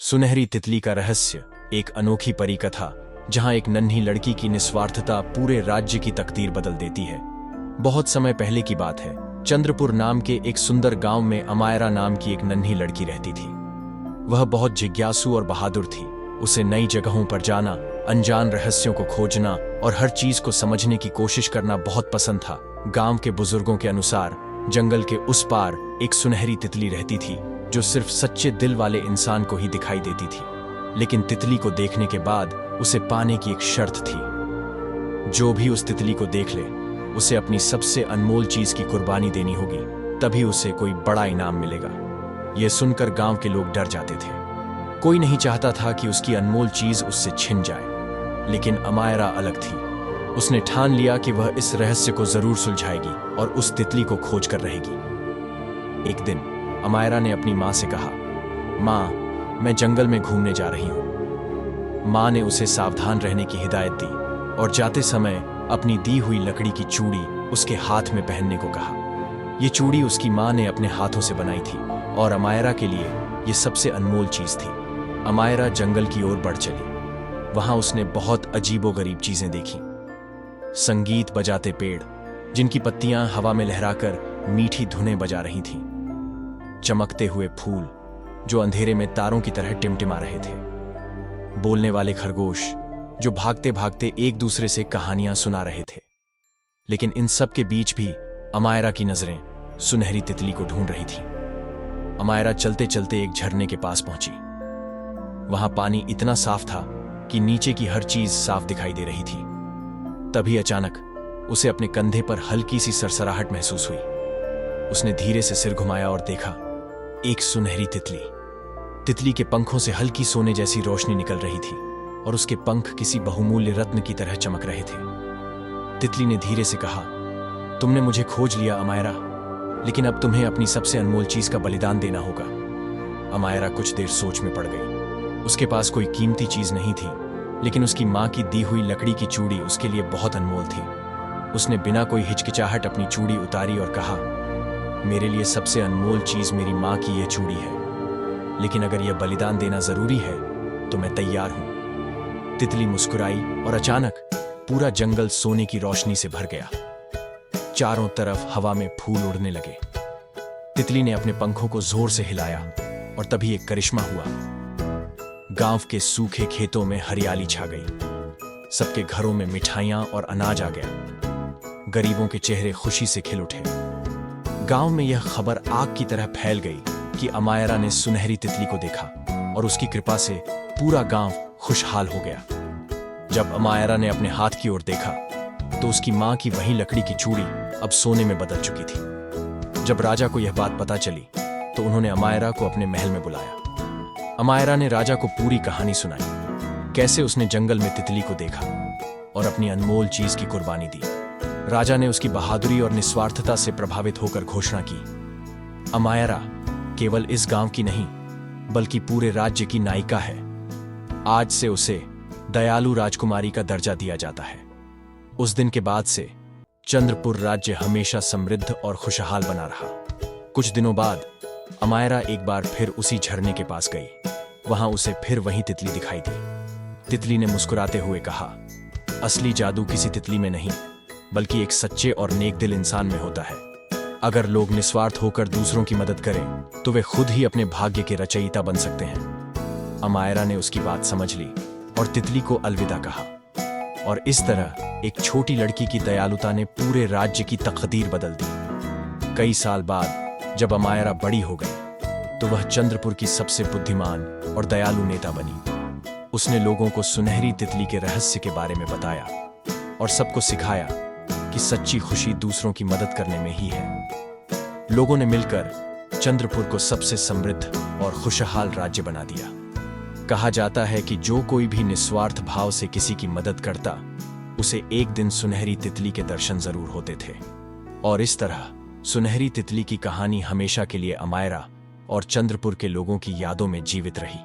सुनहरी तितली का रहस्य एक अनोखी परी कथा जहां एक नन्ही लड़की की निस्वार्थता पूरे राज्य की तकदीर बदल देती है। बहुत समय पहले की बात है। चंद्रपुर नाम के एक सुंदर गांव में अमायरा नाम की एक नन्ही लड़की रहती थी। वह बहुत जिज्ञासु और बहादुर थी। उसे नई जगहों पर जाना, अनजान रहस्यों को खोजना और हर चीज को समझने की कोशिश करना बहुत पसंद था। गांव के बुजुर्गों के अनुसार जंगल के उस पार एक सुनहरी तितली रहती थी जो सिर्फ सच्चे दिल वाले इंसान को ही दिखाई देती थी। लेकिन तितली को देखने के बाद उसे पाने की एक शर्त थी। जो भी उस तितली को देख ले उसे अपनी सबसे अनमोल चीज की कुर्बानी देनी होगी, तभी उसे कोई बड़ा इनाम मिलेगा। यह सुनकर गांव के लोग डर जाते थे। कोई नहीं चाहता था कि उसकी अनमोल चीज उससे छिन जाए। लेकिन अमायरा अलग थी। उसने ठान लिया कि वह इस रहस्य को जरूर सुलझाएगी और उस तितली को खोज कर रहेगी। एक दिन अमायरा ने अपनी माँ से कहा, माँ, मैं जंगल में घूमने जा रही हूँ। माँ ने उसे सावधान रहने की हिदायत दी और जाते समय अपनी दी हुई लकड़ी की चूड़ी उसके हाथ में पहनने को कहा। ये चूड़ी उसकी माँ ने अपने हाथों से बनाई थी और अमायरा के लिए ये सबसे अनमोल चीज थी। अमायरा जंगल की ओर बढ़ चली। वहां उसने बहुत अजीबोगरीब चीजें देखी। संगीत बजाते पेड़ जिनकी पत्तियां हवा में लहराकर मीठी धुनें बजा रही थीं। चमकते हुए फूल जो अंधेरे में तारों की तरह टिमटिमा रहे थे। बोलने वाले खरगोश जो भागते भागते एक दूसरे से कहानियां सुना रहे थे। लेकिन इन सब के बीच भी अमायरा की नजरें सुनहरी तितली को ढूंढ रही थी। अमायरा चलते चलते एक झरने के पास पहुंची। वहां पानी इतना साफ था कि नीचे की हर चीज साफ दिखाई दे रही थी। तभी अचानक उसे अपने कंधे पर हल्की सी सरसराहट महसूस हुई। उसने धीरे से सिर घुमाया और देखा, एक सुनहरी तितली। तितली के पंखों से हल्की सोने जैसी रोशनी निकल रही थी और उसके पंख किसी बहुमूल्य रत्न की तरह चमक रहे थे। तितली ने धीरे से कहा, तुमने मुझे खोज लिया अमायरा, लेकिन अब तुम्हें अपनी सबसे अनमोल चीज का बलिदान देना होगा। अमायरा कुछ देर सोच में पड़ गई। उसके पास कोई कीमती चीज नहीं थी, लेकिन उसकी माँ की दी हुई लकड़ी की चूड़ी उसके लिए बहुत अनमोल थी। उसने बिना कोई हिचकिचाहट अपनी चूड़ी उतारी और कहा, मेरे लिए सबसे अनमोल चीज मेरी माँ की यह चूड़ी है, लेकिन अगर यह बलिदान देना जरूरी है तो मैं तैयार हूं। तितली मुस्कुराई और अचानक पूरा जंगल सोने की रोशनी से भर गया। चारों तरफ हवा में फूल उड़ने लगे। तितली ने अपने पंखों को जोर से हिलाया और तभी एक करिश्मा हुआ। गांव के सूखे खेतों में हरियाली छा गई। सबके घरों में मिठाइयां और अनाज आ गया। गरीबों के चेहरे खुशी से खिल उठे। गांव में यह खबर आग की तरह फैल गई कि अमायरा ने सुनहरी तितली को देखा और उसकी कृपा से पूरा गांव खुशहाल हो गया। जब अमायरा ने अपने हाथ की ओर देखा तो उसकी मां की वही लकड़ी की चूड़ी अब सोने में बदल चुकी थी। जब राजा को यह बात पता चली तो उन्होंने अमायरा को अपने महल में बुलाया। अमायरा ने राजा को पूरी कहानी सुनाई, कैसे उसने जंगल में तितली को देखा और अपनी अनमोल चीज की कुर्बानी दी। राजा ने उसकी बहादुरी और निस्वार्थता से प्रभावित होकर घोषणा की, अमायरा केवल इस गांव की नहीं बल्कि पूरे राज्य की नायिका है। आज से उसे दयालु राजकुमारी का दर्जा दिया जाता है। उस दिन के बाद से चंद्रपुर राज्य हमेशा समृद्ध और खुशहाल बना रहा। कुछ दिनों बाद अमायरा एक बार फिर उसी झरने के पास गई। वहां उसे फिर वही तितली दिखाई दी। तितली ने मुस्कुराते हुए कहा, असली जादू किसी तितली में नहीं बल्कि एक सच्चे और नेक दिल इंसान में होता है। अगर लोग निस्वार्थ होकर दूसरों की मदद करें तो वे खुद ही अपने भाग्य के रचयिता बन सकते हैं। अमायरा ने उसकी बात समझ ली और तितली को अलविदा कहा। और इस तरह एक छोटी लड़की की दयालुता ने पूरे राज्य की तकदीर बदल दी। कई साल बाद जब अमायरा बड़ी हो गई तो वह चंद्रपुर की सबसे बुद्धिमान और दयालु नेता बनी। उसने लोगों को सुनहरी तितली के रहस्य के बारे में बताया और सबको सिखाया कि सच्ची खुशी दूसरों की मदद करने में ही है। लोगों ने मिलकर चंद्रपुर को सबसे समृद्ध और खुशहाल राज्य बना दिया। कहा जाता है कि जो कोई भी निस्वार्थ भाव से किसी की मदद करता उसे एक दिन सुनहरी तितली के दर्शन जरूर होते थे। और इस तरह सुनहरी तितली की कहानी हमेशा के लिए अमायरा और चंद्रपुर के लोगों की यादों में जीवित रही।